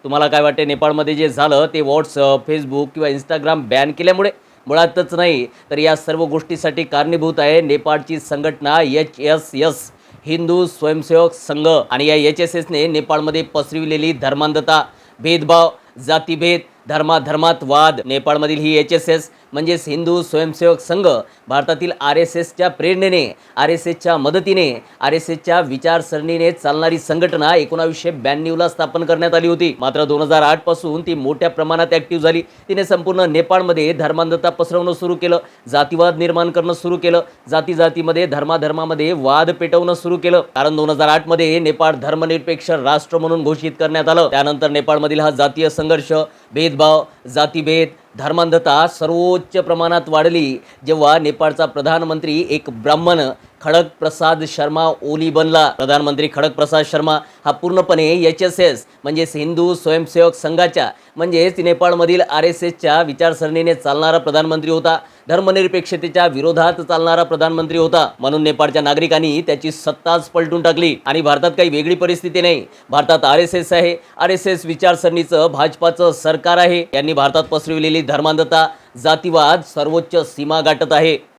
तुम्हाला काय वाटते, नेपाळमध्ये जे झालं ते व्हॉट्सअप, फेसबुक किंवा इंस्टाग्राम बॅन केल्यामुळे? मुळातच नाही, तर या सर्व गोष्टीसाठी कारणीभूत आहे नेपाळची संघटना HSS, हिंदू स्वयंसेवक संघ. आणि या HSSने नेपाळमध्ये पसरविलेली धर्मांधता, भेदभाव, जातीभेद, धर्मात वाद. नेपाळमधील ही HSS म्हणजेच हिंदू स्वयंसेवक संघ भारतातील RSSच्या प्रेरणेने, RSSच्या मदतीने, RSSच्या विचारसरणीने चालणारी संघटना 1992ला स्थापन करण्यात आली होती. मात्र 2008 पासून ती मोठ्या प्रमाणात ॲक्टिव्ह झाली. तिने संपूर्ण नेपाळमध्ये धर्मांधता पसरवणं सुरू केलं, जातीवाद निर्माण करणं सुरू केलं, जातीमध्ये, धर्मामध्ये वाद पेटवणं सुरू केलं. कारण 2008 मध्ये नेपाळ धर्मनिरपेक्ष राष्ट्र म्हणून घोषित करण्यात आलं. त्यानंतर नेपाळमधील हा जातीय संघर्ष, भेदभाव, जातीभेद, धर्मांधता सर्वोच्च प्रमाणात वाढली जेव्हा नेपाळचा प्रधानमंत्री एक ब्राह्मण खडक प्रसाद शर्मा ओली बनला. प्रधानमंत्री खडक प्रसाद शर्मा हा पूर्णपणे HSS म्हणजेच हिंदू स्वयंसेवक संघाच्या म्हणजेच नेपाळमधील RSSच्या विचारसरणीने चालणारा प्रधानमंत्री होता. धर्मनिरपेक्षतेच्या विरोधात चालणारा प्रधानमंत्री होता. म्हणून नेपाळच्या नागरिकांनी त्याची सत्ताच पलटून टाकली. आणि भारतात काही वेगळी परिस्थिती नाही. भारतात RSS आहे. RSS विचारसरणीचं भाजपाचं सरकार आहे. यांनी भारतात पसरविलेली धर्मांधता, जातीवाद सर्वोच्च सीमा गाठत आहे.